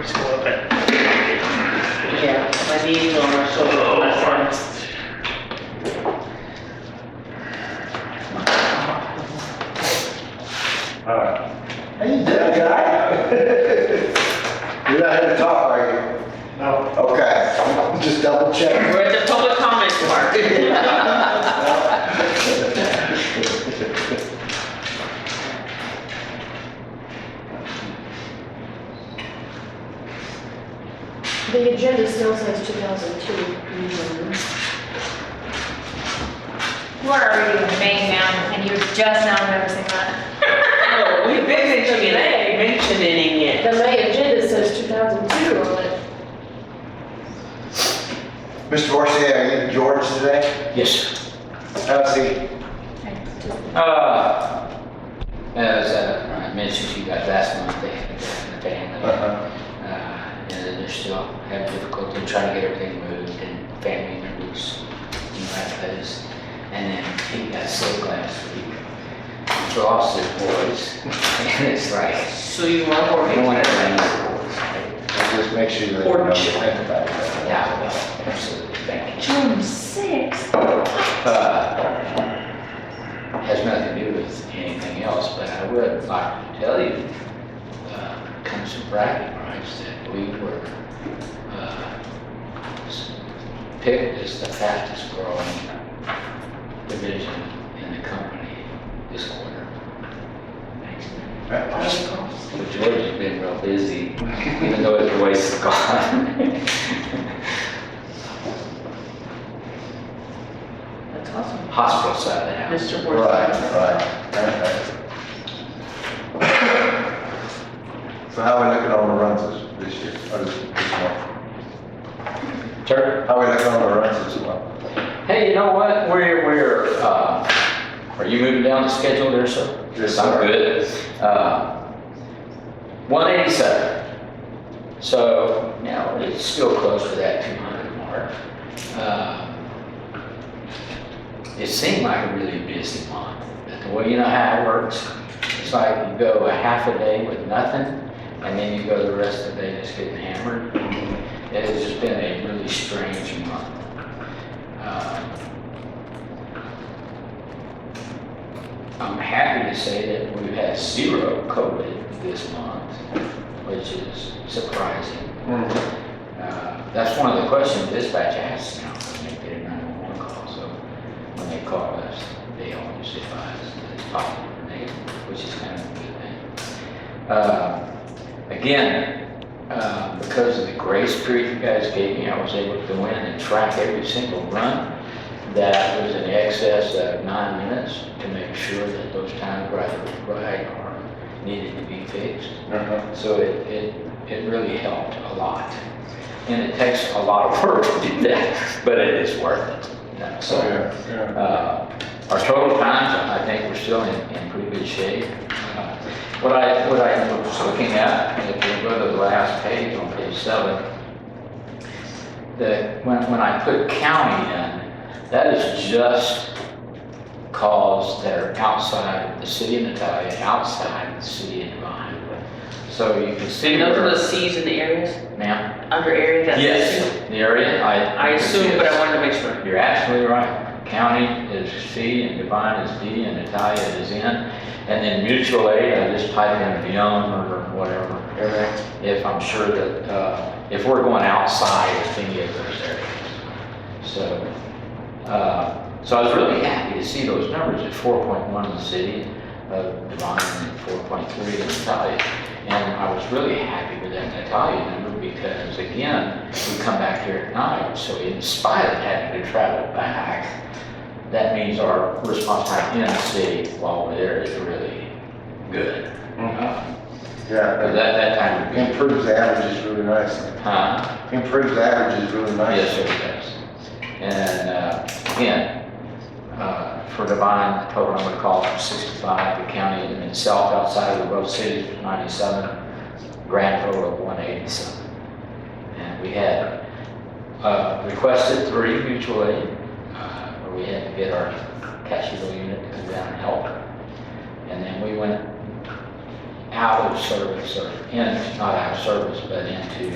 preschool, but Yeah, my knees on my shoulder, my son. Alright. How you doing, guy? You're not here to talk, are you? no. Okay, just double check. We're at the public comment part. The agenda still says 2002. You are already in Maine now, and you're just now noticing that. Oh, we've been mentioning it. The May agenda says 2002 on it. Mr. Bourcier, are you in George today? Yes. How's he? As I mentioned to you guys last month, they had a family. And then they're still having difficulty trying to get everything moved and family members in the right place. And then he got sick last week. He lost his voice. And it's like, So you want I more don't want to people? raise his voice, right? Just make sure that you Or know to children. think about it. Yeah, absolutely, thank you. June 6th. Has nothing to do with anything else, but I would like to tell you, kind of some bragging rights that we were picked as the fastest growing division in the company this quarter. Thanks. Well, George has been real busy, even though his voice is gone. That's awesome. Hospital side of the house. Mr. Right, Bourcier. right. So how are we looking on the runs this year, or this month? Sir? How are we looking on the runs this month? Hey, you know what? Are you moving down the schedule there, sir? Yes, I'm sir. good. 187. So, now it's still close to that 200 mark. It seemed like a really busy month. But the way you know how it works, it's like you go a half a day with nothing, and then you go the rest of the day just getting hammered. It has just been a really strange month. I'm happy to say that we've had 0 COVID this month, which is surprising. That's one of the questions dispatch asks now when they get a 911 call. So when they call us, they always advise that it's positive or negative, which is kind of a good thing. Again, because of the grace period you guys gave me, I was able to go in and track every single run that was in excess of 9 minutes to make sure that those times right are needed to be fixed. So it really helped a lot. And it takes a lot of work to do that, but it is worth it. So our total times, I think we're still in pretty good shape. What I was looking at, if you go to the last page on page 7, that when I put county in, that is just calls that are outside of the city of Natalia, outside of the city of Devine. So you can see. And those are where- the Cs in the areas? Ma'am? Under area that's. Yes, the area, I assume, but I wanted to make sure. You're absolutely right. County is C and Devine is D and Natalia is N. And then mutual aid, I just type in beyond or whatever. If I'm sure that, if we're going outside of any of those areas. So I was really happy to see those numbers at 4.1 in the city of Devine and 4.3 in Natalia. And I was really happy with that Natalia number because again, we come back here at night. So in spite of having to travel back, that means our response time in the city while we're there is really good. That time would be. Improves the averages really nice. Improves the averages really nice. Yes, it does. And again, for Devine, the total number of calls was 65. The county in itself, outside of the both cities, was 97. Grand total of 187. And we had requested 3 mutual aid, where we had to get our Cashville unit to come down and help. And then we went out of service or not out of service, but into,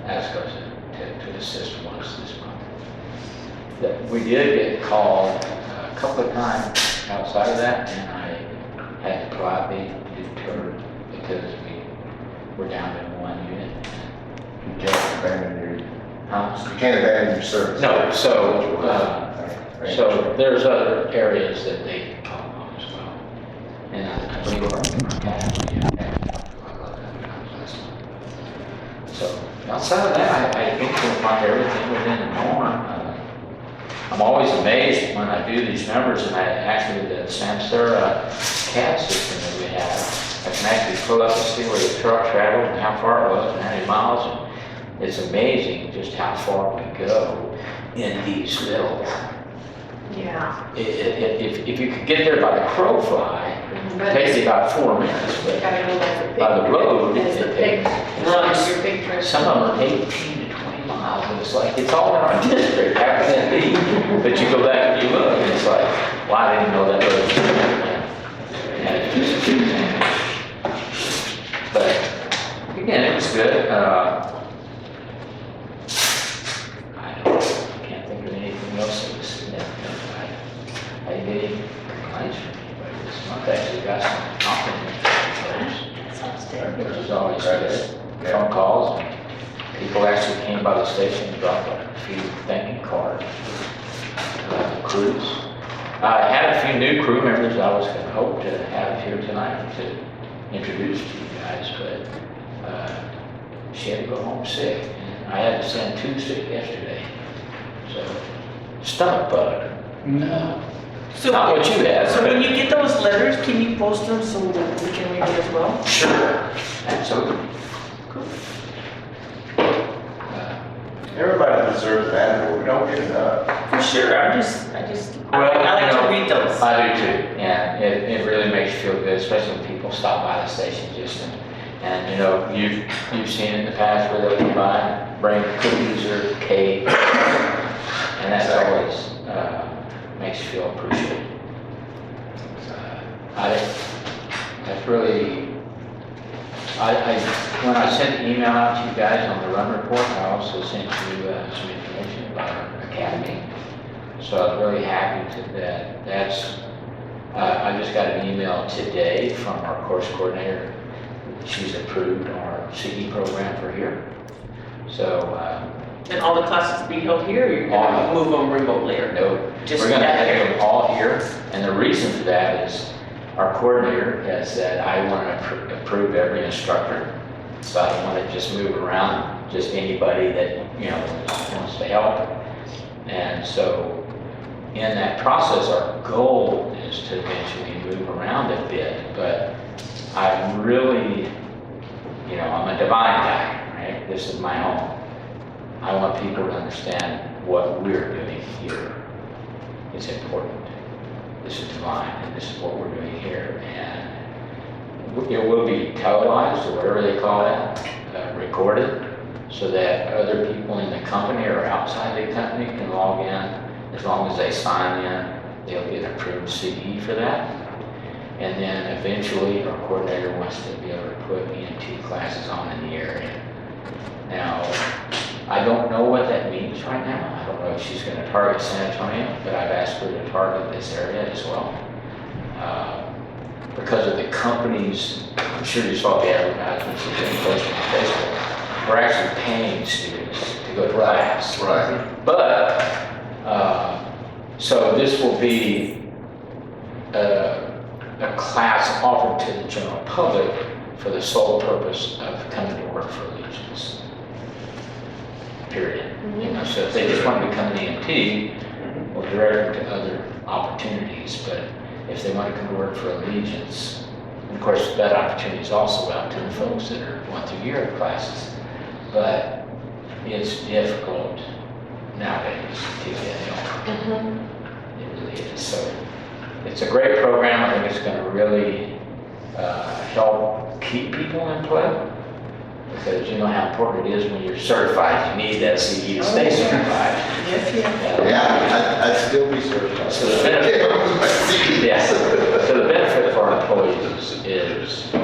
as goes to the system once this month. We did get called a couple of times outside of that, and I had to politely deter because we were down to one unit. You can't abandon your, Huh? you can't abandon your service. No, so there's other areas that they can call on as well. And I believe our so outside of that, I think we'll find everything within the norm. I'm always amazed when I do these numbers, and I actually the Samsara CAD system that we have, I can actually pull up and see where the truck traveled and how far it was and how many miles. And it's amazing just how far we go in these little. Yeah. If you could get there by the crow fly, it takes you about 4 minutes, but Gotta go by the big. by the road, It's the it big, runs. your big trips. Some of them are 18 to 20 miles, and it's like, it's all in our district, how can that be? But you go back and you look, and it's like, well, I didn't know that road. And it's just a big thing. But again, it was good. I can't think of anything else that was significant. I didn't get any complaints from anybody this month. I actually got some compliments from folks, which is always good. Phone calls, and people actually came by the station and dropped a few thank you cards. Crews. I had a few new crew members I was going to hope to have here tonight to introduce to you guys, but she had to go home sick, and I had to send 2 sick yesterday. So, stomach bug. So, Not what you had. so but- when you get those letters, can you post them so that we can read it as well? Sure, absolutely. Everybody deserves that, but we don't get enough. For sure, I like you know, to read those. I do too, and it really makes you feel good, especially when people stop by the station just and you know, you've seen it in the past where they'll come by and bring cookies or cake, and that's always makes you feel appreciated. That's really, when I sent the email out to you guys on the run report, I also sent you some information about our academy. So I'm really happy that that's, I just got an email today from our course coordinator. She's approved our CE program for here. So, And all the classes be held here, or you're gonna move them remotely or no, Just we're gonna that have area. them all here. And the reason for that is our coordinator has said, I want to approve every instructor. So I don't want to just move around just anybody that, you know, wants to help. And so in that process, our goal is to eventually move around a bit, but I really, you know, I'm a Devine guy, right? This is my home. I want people to understand what we're doing here is important. This is Devine, and this is what we're doing here. And it will be televised, or whatever they call that, recorded, so that other people in the company or outside the company can log in. As long as they sign in, they'll get approved CE for that. And then eventually, our coordinator wants to be able to put EMT classes on in the area. Now, I don't know what that means right now. I don't know if she's going to target San Antonio, but I've asked her to target this area as well. Because of the companies, I'm sure you saw the advertisements that have been posted on Facebook, we're actually paying students to go to class. Right. But, so this will be a class offered to the general public for the sole purpose of coming to work for Allegiance. Period. You know, so if they just want to become an EMT, we'll direct them to other opportunities. But if they want to come to work for Allegiance, and of course that opportunity is also out to the folks that are going through year classes. But it's difficult nowadays to get help. It really is. So it's a great program. I think it's going to really help keep people in play. Because you know how important it is when you're certified. You need that CE to stay certified. Yes, yes. Yeah, I'd still be certified. So the benefit, yeah. So the benefit for our employees is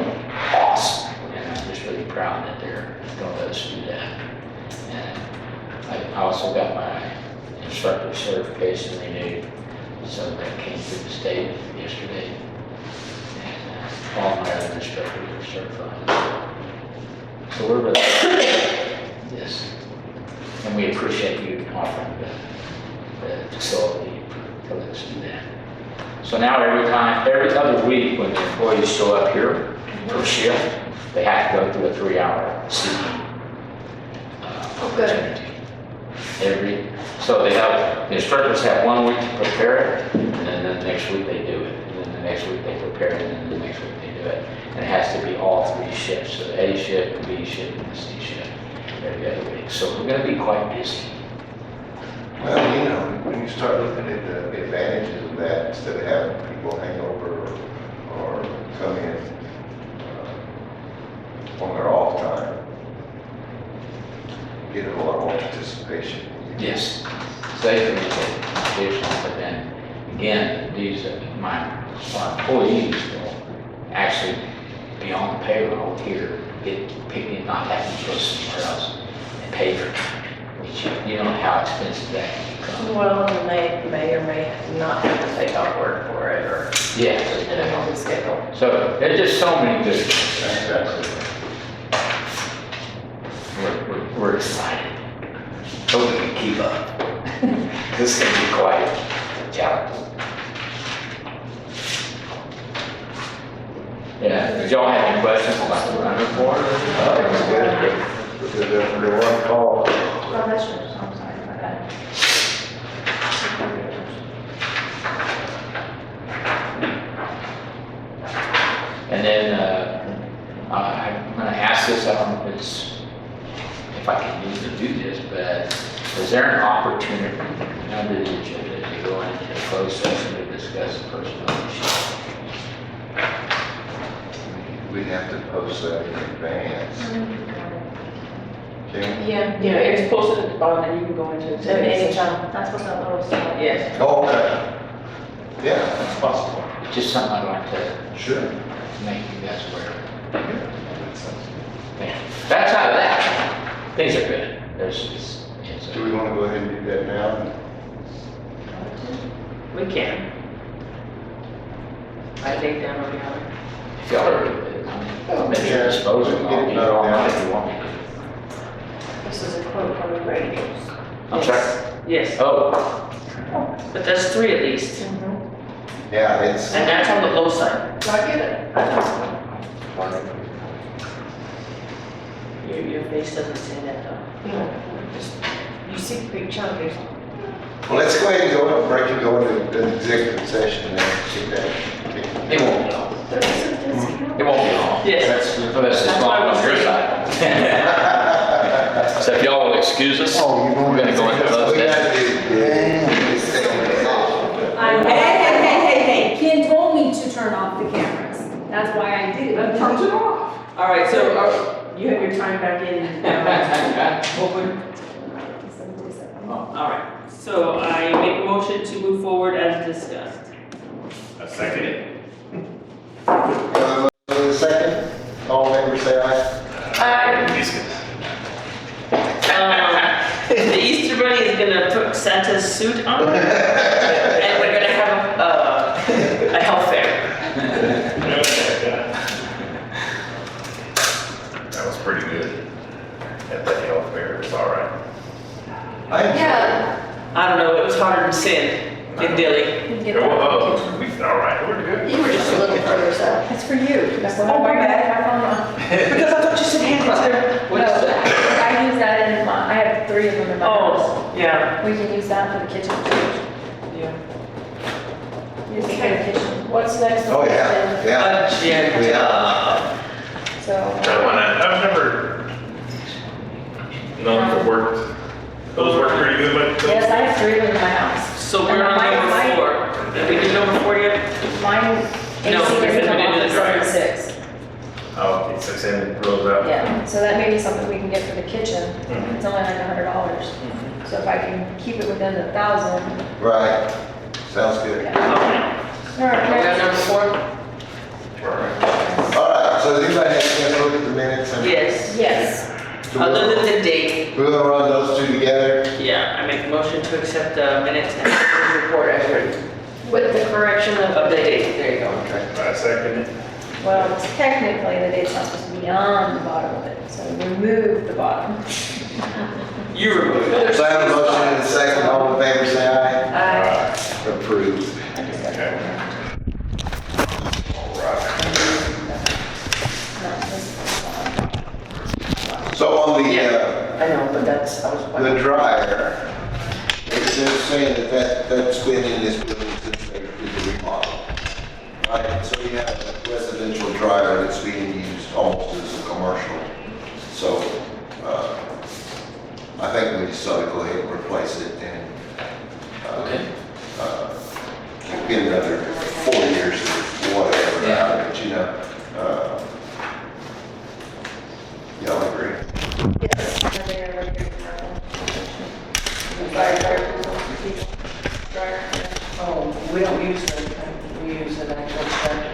awesome. And I'm just really proud that they're going to let us do that. And I also got my instructor certification renewed, so that came through the state yesterday. And all my other instructors are certified. So we're really yes. And we appreciate you offering the facility to let us do that. So now every other week when the employees show up here for shift, they have to go through a 3-hour CE opportunity. So the instructors have 1 week to prepare it, and then the next week they do it. And then the next week they prepare it, and then the next week they do it. And it has to be all 3 shifts, so the A shift, the B shift, and the C shift every other week. So we're going to be quite busy. Well, you know, when you start looking at the advantages of that, instead of having people hang over or come in on their off time, you get a lot more participation. Yes, safely, but then again, my employees will actually be on the payroll here, get picked, not having to go somewhere else and pay for it. Which you know how expensive that can become. Well, and they may or may not have to take off work for it, or Yeah. depending on the schedule. So there's just so many good things. Exactly. We're excited. Hope we can keep up. This is going to be quite a challenge. Yeah, did y'all have any questions about the run report? That was good. The one call. Oh, that's yours, I'm sorry, my bad. And then I'm going to ask this, I don't know if I can even do this, but is there an opportunity under the agenda to go into closed session to discuss personnel issues? We'd have to post that in advance. Can we? Yeah, it's posted at the bottom and you can go into it. Anytime, that's what that little stuff. Yes. Oh, okay. Yeah, that's possible. It's just something I'd like to Sure. make you guys aware of. Yeah, that makes sense. Yeah. That's out of that. Things are good. It's Do we want to go ahead and do that now? We can. I think down over here. if y'all are, I'm at your disposal. I'll be on if you want me to. This is a quote from the radios. I'm sorry? Yes, Oh, but there's 3 at least, Yeah, it's. and that's on the low side. I get it. Your face doesn't say that though. No, just, you see big chunkies. Well, let's go ahead and go, break and go into the executive session and then get that. it won't be long. It won't be long. Yes. That's just long on your side. So if y'all will excuse us, we're gonna go into closed session. Hey, Ken told me to turn off the cameras. That's why I did. Turn it off. All right, so you have your time back in, open. All right, so I make a motion to move forward as discussed. I second it. Second, all in favor, say aye. The Easter Bunny is gonna put Santa's suit on, and we're gonna have a health fair. That was pretty good. At that health fair, it was all right. Yeah. I don't know, it was harder than sin in Dilly. Get It that was, kitchen. we did all right, we're good. You were just looking for yourself. It's for you. That's what Oh, my I bad. Because I thought you said hand cluster. No, I use that in my, I have 3 of them in my house. Oh, yeah. We can use that for the kitchen. Yeah. Use it for the kitchen. What's next? Oh, yeah, yeah. Yeah. So. That one, I've never known if it worked. Those work pretty good, but. Yes, I have 3 of them in my house. So we're on number 4. Did we do number 4 yet? Mine, No, AC because doesn't we come didn't off do the until dryer. 6. Oh, it's 6 and rolls out. Yeah, so that may be something we can get for the kitchen. Mhm. It's only like $100. So if I can keep it within the 1,000. Right, sounds good. Yeah. Okay. All Are we on right, number 4? All right, so does anybody have a chance to look at the minutes? And Yes. Yes. Other than the date, we're gonna run those two together? yeah, I make a motion to accept the minutes and the report as written. With the correction Of of, the date, there you go. I second it. Well, technically, the date's not supposed to be on the bottom of it, so remove the bottom. You remove it. So I have a motion and a second, all in favor, say aye. I Approved. just got Okay. All right. So on the, I know, but that's, I was. the dryer, it's just saying that's been in this building since they did the remodel. Right, so we have a residential dryer that's being used almost as a commercial. So, I think we just ought to go ahead and replace it and, Okay. get another 4 years or whatever out of it, you know? Y'all agree? yes, I think I read your dryer. Oh, we don't use the, we use an actual extractor.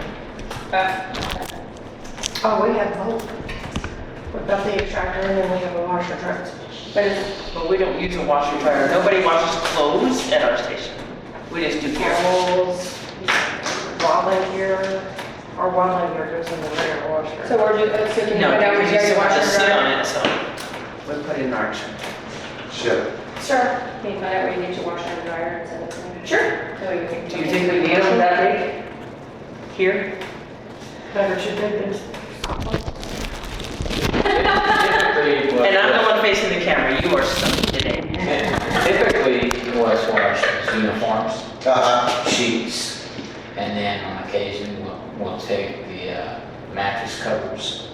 Oh, we have both. We've got the extractor and then we have a washer dryer. But we don't use a washer dryer. Nobody washes clothes at our station. We just do hair. Towels, wildland gear, or wildland gear goes in the regular washer. So we're just, so can you No, find out because which you area still you have wash to sit and on dry? it, so we put it in our. Sure. Sure. Can you find out where you get your washer and dryer and send it to me? Sure. So you can. Do you think we need them that big? Here? Better should be this. Typically, And I'm the one facing the camera. You are stuck today. Typically, what's washed is uniforms, Uh-huh. sheets, and then on occasion, we'll take the mattress covers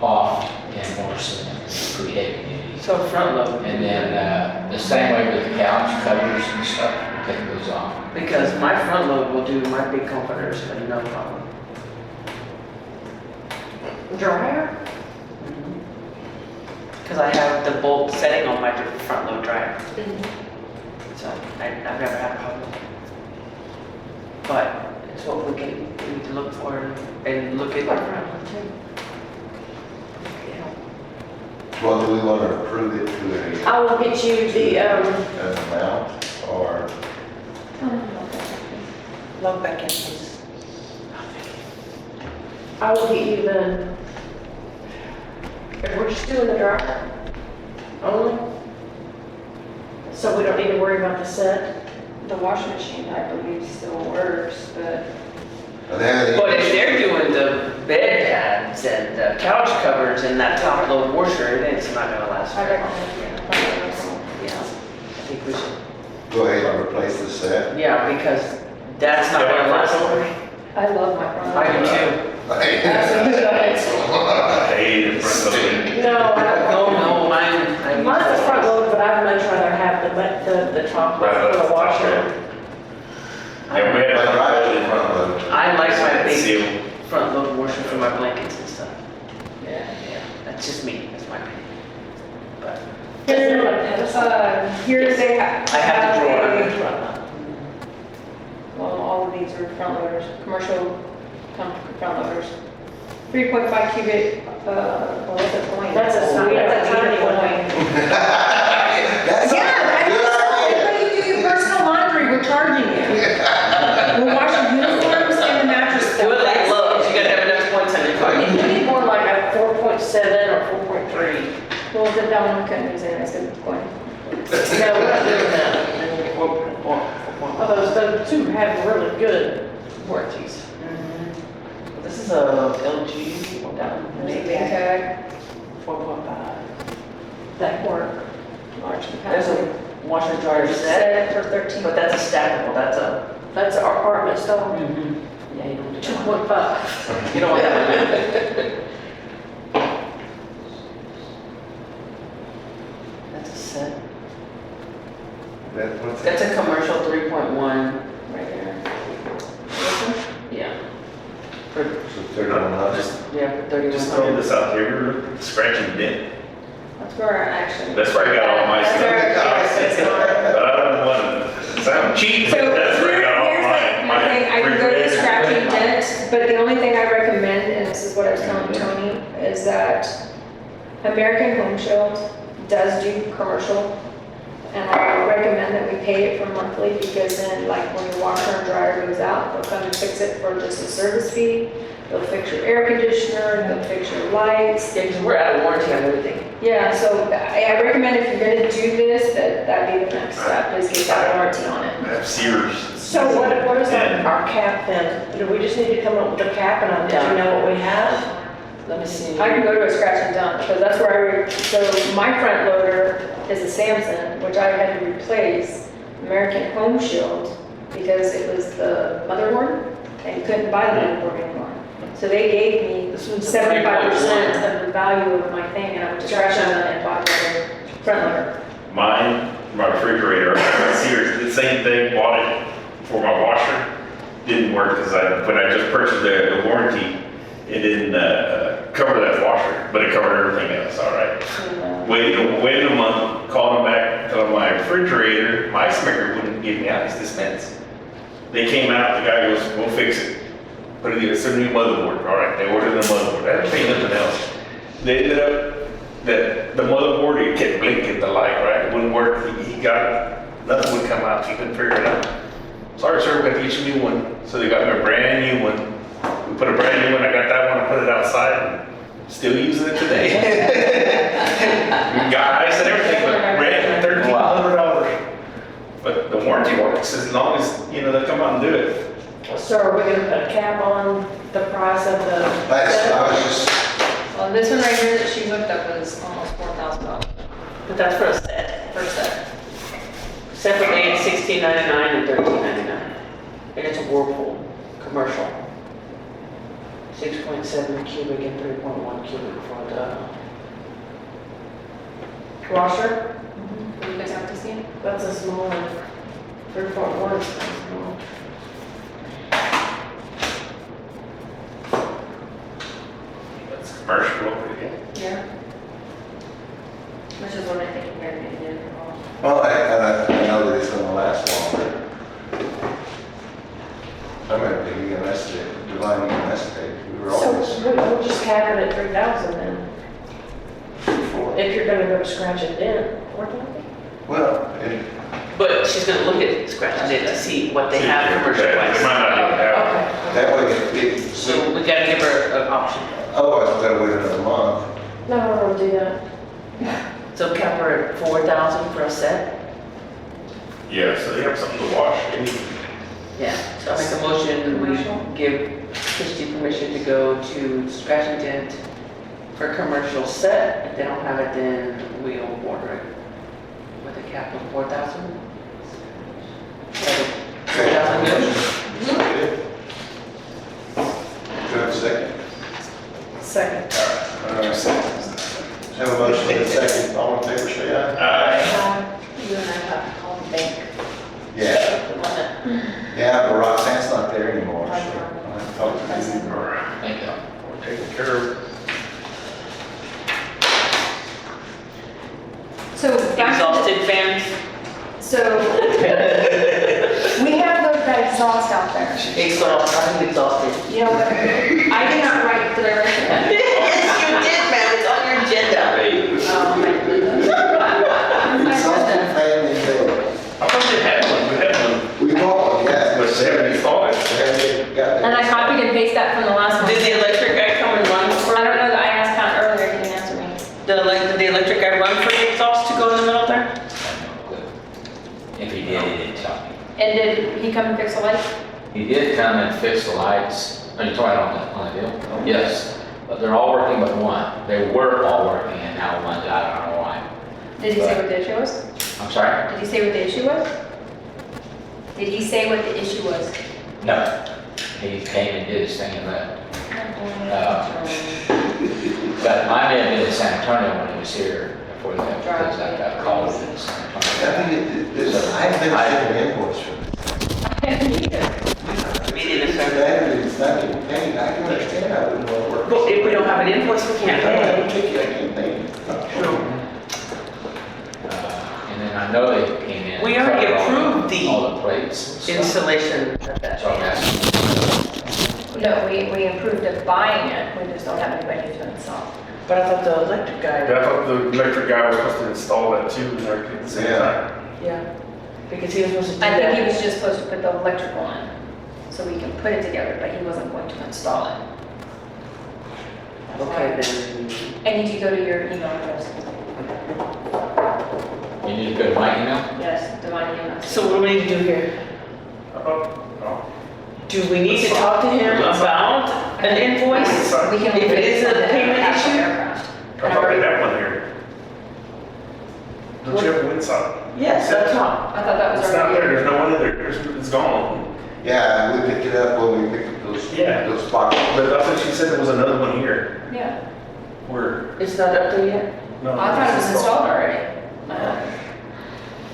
off and wash them in pretty heavy duty. So front load. And then the same way with the couch covers and stuff, we'll take those off. Because my front load will do my big comforters, but no problem. Dryer? Because I have the bolt setting on my front load dryer. So I've never had a problem. But it's what we need to look for and look at. Well, do we want to approve it to I will get you the, an amount or? Log back in, please. I will get you the, if we're just doing the dryer only, so we don't need to worry about the set. The washing machine, I believe, still works, but Are they having any- But if they're doing the bed pads and the couch covers and that top load washer, then it's not gonna last I very long. recommend, Yeah, I think we should, Go ahead and replace the set. yeah, because that's not gonna last long. I love my front. I do too. I hate it front loading. No, I don't. No, no, mine. Mine's the front load, but I'd much rather have the top Right, for that's the the top washer. load. Yeah, we had My a driver's front in front load. I like my big seal. front load washer for my blankets and stuff. Yeah. Yeah, that's just me, that's my opinion. But Here's they have. I have the drawer. Well, all of these are front loaders, commercial front loaders. 3.5 cubic, what's the point? That's a tiny one. That's Yeah, a good idea. when you do your personal laundry, we're charging you. We'll wash your uniforms and the mattress. do it like Lowe's, you gotta have enough points on your card. You need more like a 4.7 or 4.3. Well, that one couldn't use it, that's a good point. No, we're not doing that. Although those two have really good warranties. This is a LG, what that one? Okay. 4.5. That work. Large There's capacity. a washer dryer set, Set for 13. but that's a stackable, that's a. That's our apartment stall, Yeah, you don't do that. 2.5. You don't want that. That's a set. What's That's a commercial 3.1. Right there. Yeah. For, So 3100. Just, yeah, for just throw 3100. this out here, scratch and dent. That's where I actually. That's where I got all my That's stuff. where- But I don't want to sound cheap, So but that's where I here's got all the my thing, I can go to refrigerator. scratching dent but the only thing I recommend, and this is what I was telling Tony, is that American Home Shield does do commercial. And I recommend that we pay it for monthly, because then like when your washer and dryer goes out, they'll come and fix it for just a service fee. They'll fix your air conditioner, they'll fix your lights. Yeah, because we're out of warranty on everything. Yeah, so I recommend if you're gonna do this, that'd be the next step, is get that warranty on it. I have Sears. So what is our cap then? Do we just need to come up with a cap and do you know what we have? Let me see. I can go to a scratch and dunk, because that's where so my front loader is a Samson, which I had to replace American Home Shield, because it was the motherboard, and you couldn't buy the motherboard anymore. So they gave me 75% of the value of my thing, and I went to scratch and dunk and bought the front loader. Mine, my refrigerator, Sears, the same thing, bought it for my washer. Didn't work because when I just purchased the warranty, it didn't cover that washer, but it covered everything else, all right. Waited a month, called them back, told them my refrigerator, my ice maker wouldn't give me ice dispense. They came out, the guy goes, we'll fix it. Put it in, it's a new motherboard, all right, they ordered the motherboard, I didn't pay nothing else. They ended up, that the motherboard, it kept blinking the light, right, it wouldn't work, he got it, nothing would come out, he couldn't figure it out. Sorry sir, we got to get you a new one. So they got me a brand new one. We put a brand new one, I got that one, I put it outside, and still using it today. Got ice and everything, but brand new, $1,300. But the warranty works as long as, you know, they come out and do it. So are we gonna put a cap on the price of the? I was just, Well, this one right here that she looked up was almost $4,000 But that's for a set. per set. Separately, it's $16.99 and $13.99. And it's a Whirlpool, commercial. 6.7 cubic and 3.1 cubic for the Washer? You guys have to see it? That's a small one. 3.1 is small. That's commercial, yeah. Yeah. Which is what I think we're gonna do. well, I know that it's gonna last longer. I remember the EMS day, Devine EMS day, we were always. So we'll just cap it at 3,000 then. If you're gonna go to scratch and dent, Well, But she's gonna look at scratching it to see what they have commercial They wise. might not even have. Okay. that way, So we gotta give her an option. otherwise we gotta wait another month. No, we'll do that. So cap her at 4,000 for a set? Yeah, so they have something to wash. Yeah. So I make a motion, we give Christy permission to go to scratch and dent for commercial set. If they don't have it, then we'll order it with a cap of 4,000. 4,000 good? Good. Do I have a second? Second. Have a motion and a second, all in favor, say aye. You and I have to call the bank. Yeah, The one that- yeah, but Roxanne's not there anymore, so I'll have to talk to you. Thank you. We're taking care of. So back to Exhausted fans? so we have that exhaust out there. I'm exhausted. You know what? I did not write the direction. Yes, you did, ma'am, it's on your agenda. It's all the family thing. I thought they had one, we had one. We bought one, yeah. But they haven't installed it. They got And that. I copied and pasted that from the last one. Did the electric guy come and run for I don't it? know, I asked Pat earlier, he didn't answer me. Did the electric guy run for the exhaust to go in the middle there? If he did, he didn't tell me. And did he come and fix the light? He did come and fix the lights. Are you talking on the deal? Yes, but they're all working but one. They were all working and now one's out, I don't know why. Did he say what the issue was? I'm sorry? Did he say what the issue was? Did he say what the issue was? No. He came and did his thing and left. But I may have been in San Antonio when he was here before that, because I got called in San I Antonio. think I've never seen an invoice for this. We didn't It's necessarily. bad, it's not getting paid, I can understand how it would work. Well, if we don't have an invoice, we can't I don't have a pay. ticket, I can't pay. And then I know they came in. We already covered approved the all the plates and stuff. Installation of that. So I'm asking, No, we approved of buying it, we just don't have anybody to install. But I thought the electric guy, Yeah, I thought the electric guy was supposed to install that too, and everything at the same Yeah. time. yeah, because he was supposed to do I think he that. was just supposed to put the electrical in, so we can put it together, but he wasn't going to install it. Okay, then, I need to go to your email address. You need to go to my email? Yes, Devine email. So what do we need to do here? Oh, Do we need to talk to him about an invoice? We can. If it is a payment issue? I thought we had one here. Don't you have one inside? Yes, up top. I thought that was It's not there, already. there's no one in there, it's gone. Yeah, we picked it up when we picked up Yeah. those boxes. But I thought she said there was another one here. Yeah, Where? It's not up there yet? No. I thought it was it's installed already.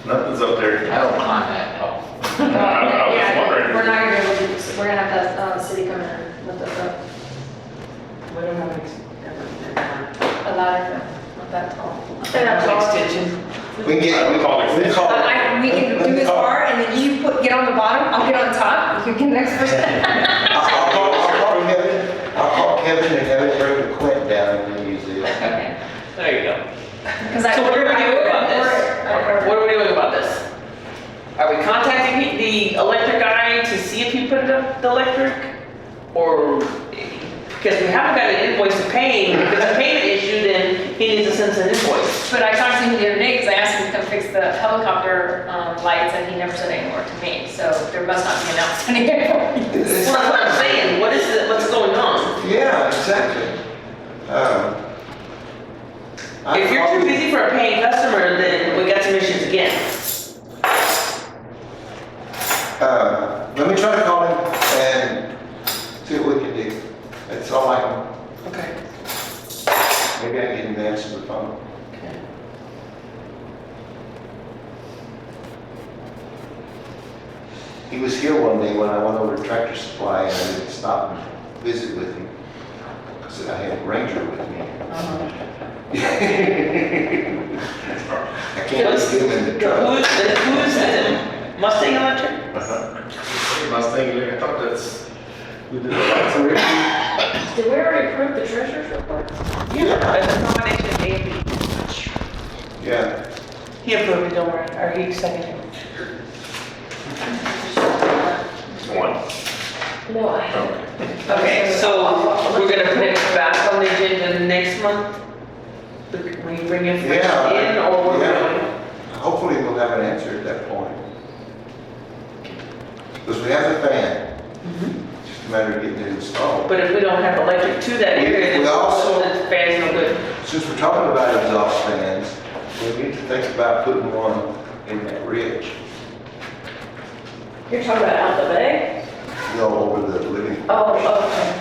Nothing's up there. I don't mind that. Oh. I was Yeah, wondering. we're not gonna be able to do this, we're gonna have the city come in and lift us up. We don't have A ladder, not that tall. an extension. We can get, we call it. We can do this part, and then you get on the bottom, I'll get on top, you can next person. I'll call Kevin and have him bring the Quint down and we'll use it. Okay. There you go. Because I. So what are we doing about this? this? What are we doing about this? Are we contacting the electric guy to see if he put up the electric? Or, because we haven't got an invoice to pay, if it's a payment issue, then he needs to send us an invoice. But I talked to him the other day, because I asked him to come fix the helicopter lights, and he never said any more to me, so there must not be an outstanding invoice. Well, that's what I'm saying, what is it, what's going on? Yeah, exactly. If you're too busy for a paying customer, then we got some issues again. Let me try to call him and see what we can do. That's all I can, Okay. maybe I can get him to answer the phone. Okay. He was here one day when I went over to Tractor Supply and I didn't stop and visit with him. Because I had Ranger with me. I can't just get him in the truck. Who's it? Mustang Electric? Mustang, I thought we did the lights already. Did we already approve the treasurer's report? Yeah. It's a combination of A and B. Yeah. He approved it, don't worry, or he seconded it. One. No, I. Okay, so we're gonna put it back on the agenda next month? We bring information Yeah. in, or we're Yeah. going? Hopefully we'll have an answer at that point. Because we have the fan. Just a matter of getting it installed. But if we don't have electric to that area, We then also- the fan's no good. Since we're talking about exhaust fans, we need to think about putting one in that ridge. You're talking about out the bay? You know, over the living. Oh, okay.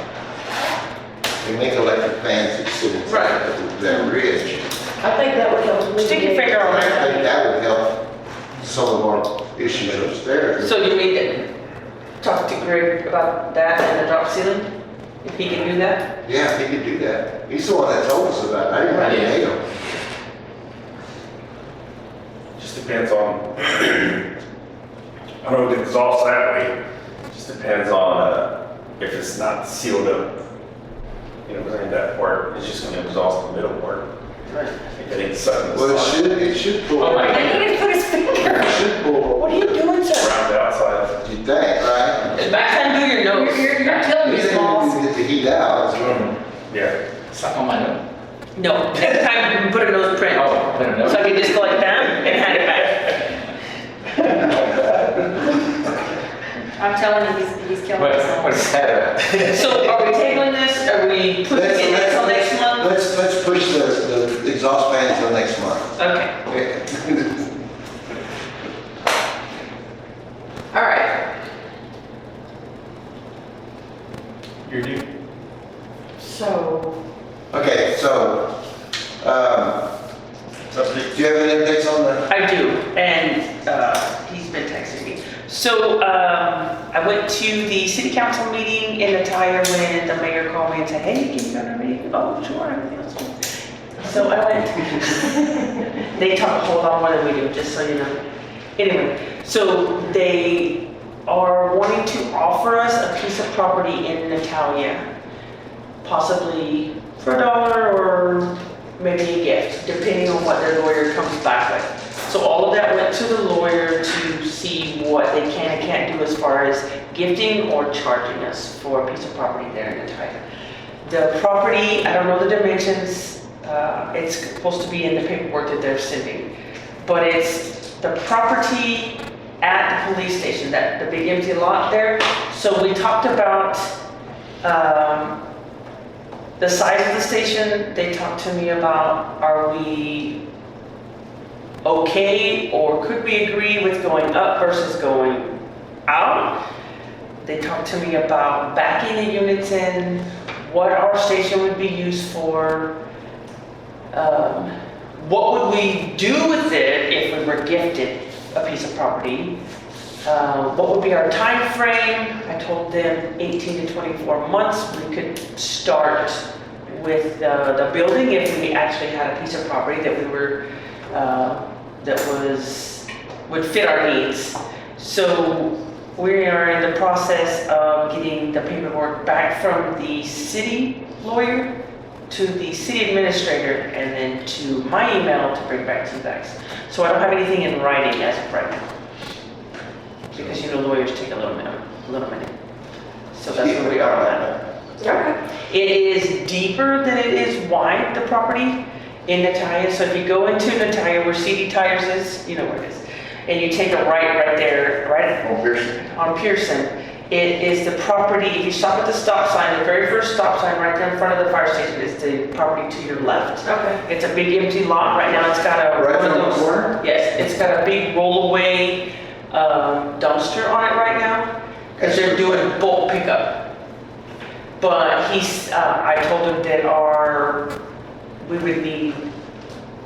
They make electric fans that sit inside Right. that ridge. I think that would help. Stick your finger on I that. think that would help some of our issues upstairs. So you need to talk to Greg about that and the drop ceiling, if he can do that? Yeah, he could do that. He's the one that told us about it. I didn't have to make him. Just depends on, I don't know if it's exhaust that way, just depends on if it's not sealed up. You know, because that part, it's just gonna exhaust the middle part. Right. If it ain't sucking the Well, side, it should pull. Oh my I need to put his finger. It should pull. What are you doing, sir? around the outside. You think, right? Back time, do your nose. You're killing me, Then Smalls. you get the heat out. so- Yeah. Suck on my nose. No, next time we put a nose print. Oh, I don't know. So I can just go like that and hand it back. I'm telling you, he's killing What, us. what's that? So are we tabling this? Are we putting it until next month? Let's push the exhaust fan till next month. Okay, all right. You're new. So, Okay, so, do you have any updates on that? I do, and he's been texting me. So I went to the city council meeting in Natalia when the mayor called me and said, hey, can you go to our meeting? Oh, sure, everything else good. So I went. They talk a whole lot more than we do, just so you know. Anyway, so they are wanting to offer us a piece of property in Natalia, possibly for $1 or maybe a gift, depending on what their lawyer comes back with. So all of that went to the lawyer to see what they can and can't do as far as gifting or charging us for a piece of property there in Natalia. The property, I don't know the dimensions, it's supposed to be in the paperwork that they're sending, but it's the property at the police station, that the big empty lot there. So we talked about the size of the station. They talked to me about, are we okay, or could we agree with going up versus going out? They talked to me about backing the units in, what our station would be used for, what would we do with it if we were gifted a piece of property, what would be our time frame. I told them 18 to 24 months. We could start with the building if we actually had a piece of property that we were would fit our needs. So we are in the process of getting the paperwork back from the city lawyer to the city administrator and then to my email to bring back to you guys. So I don't have anything in writing as of right now. Because lawyers take a little minute. So that's where we are on that. Okay. It is deeper than it is wide, the property in Natalia. So if you go into Natalia where CD Tires is, you know where it is, and you take a right there, right On Pearson. on Pearson, it is the property, if you stop at the stop sign, the very first stop sign right there in front of the fire station is the property to your left. Okay. It's a big empty lot. Right now it's got a... Right one of there on the those- corner? Yes, it's got a big rollaway dumpster on it right now, because they're doing bulk pickup. But I told him that we would need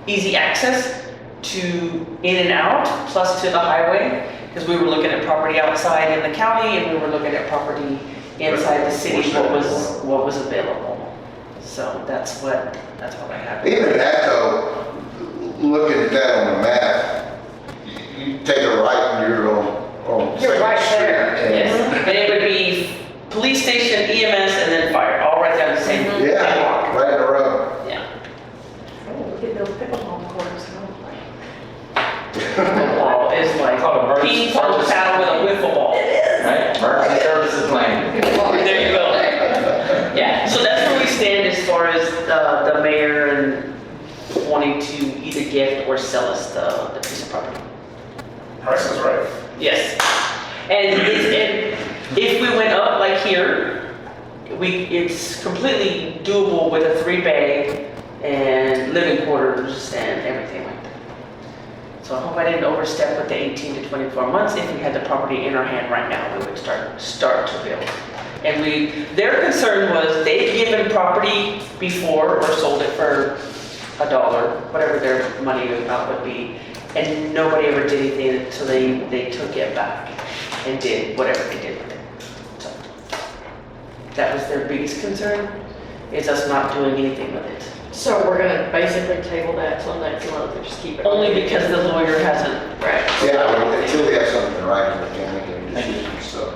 easy access to in and out, plus to the highway, because we were looking at property outside in the county, and we were looking at property inside the city, what was available. So that's what I have. Even that though, looking at that on the map, you take a right and you're on You're right Second Street, there. and- Yes, and it would be police station, EMS, and then fire, all right down the same Yeah, block. right in the road. Yeah. We could build pickleball courts. Football is like Call it ping pong paddle with a wiffle ball. Right, emergency services lane. There you go. Yeah, so that's where we stand as far as the mayor and wanting to either gift or sell us the piece of property. Price is right. Yes. And if we went up like here, it's completely doable with a 3-bay and living quarters and everything like that. So I hope I didn't overstep with the 18 to 24 months. If we had the property in our hand right now, we would start to build. And their concern was they've given property before or sold it for $1, whatever their money amount would be, and nobody ever did anything until they took it back and did whatever they did with it. So that was their biggest concern, is us not doing anything with it. So we're gonna basically table that till next month and just keep it. Only because the lawyer hasn't. Right. Yeah, I mean, until we have something in writing, we can't do so.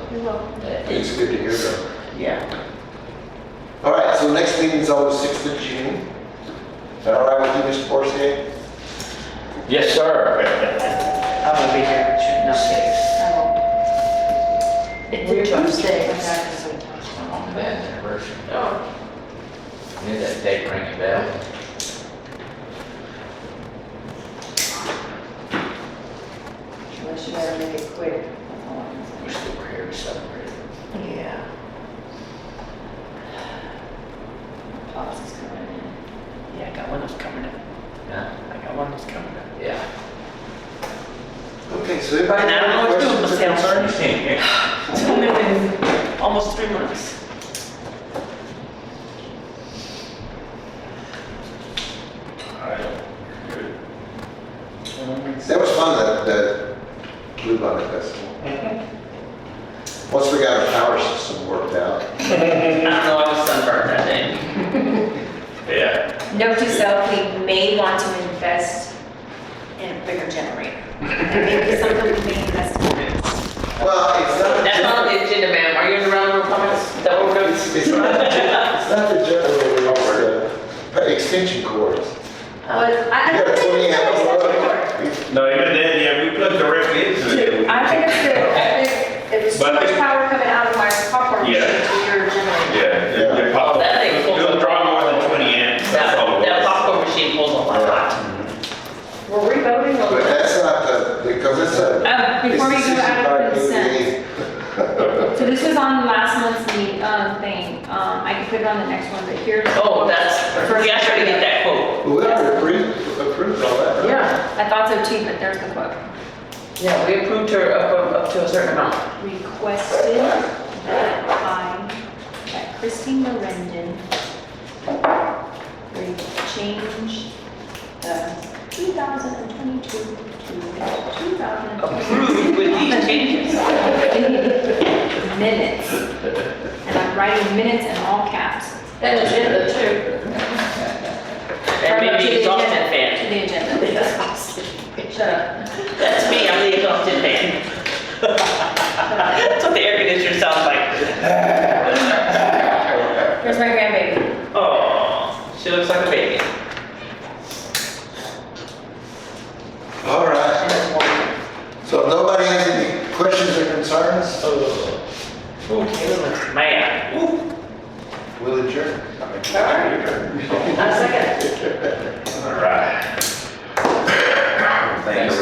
It's good to hear though. Yeah. All right, so next meeting is on the 6th of June. Is that all right with you, Mr. Bourcier? Yes, sir. I'm gonna be here shooting up cakes. It's a Tuesday. On that anniversary. Oh. Knew that date rang a bell. Unless you gotta make it quick. We're still here to celebrate. Yeah. Pops is coming in. Yeah, I got one that's coming up. Yeah. I got one that's coming up. Yeah. Okay, so everybody And I don't know have what to do questions with or myself. concerns? It's only been almost 3 months. That was fun, that Blue Bonnet Festival. Once we got our power system worked out. I don't know, I was sunburned that day. Yeah. Note to self, we may want to invest in a bigger generator. And maybe something we may invest in. Well, it's not. That's not on the agenda, ma'am. Are you in the round of comments? Is that what we're doing? It's not the generator, it's extension cords. But I You don't got think 20 it's amp extension cord. No, even then, yeah, we plug directly into it. I think it's the, if it's too But much it- power coming out of my popcorn machine Yeah. to your generator. Yeah, it Oh, that thing pulls it'll draw more than 20 amps. That's all it That was. popcorn machine pulls a lot. Were we voting on But that? that's not the, because it's a. Before we it's go out of 65 consent, kVA. so this was on last month's meet, thing, I can put it on the next one, but here's. Oh, that's, we asked her to get that quote. Well, we already approved all that, right? Yeah, I thought so too, but there's the quote. yeah, we approved her up to a certain amount. Requested that Christy Merendon change the 2022 to 2023 Approved with these changes. minutes. And I'm writing minutes in all caps. And agenda too. And maybe To the exhausted agenda. fan. To the agenda. Shut up. That's me, I'm the exhausted fan. That's what the air conditioner sounds like. Here's my grandbaby. Oh, she looks like a baby. All right. So if nobody has any questions or concerns, Okay, man. Ooh. we'll adjourn. A second. All right. Thanks.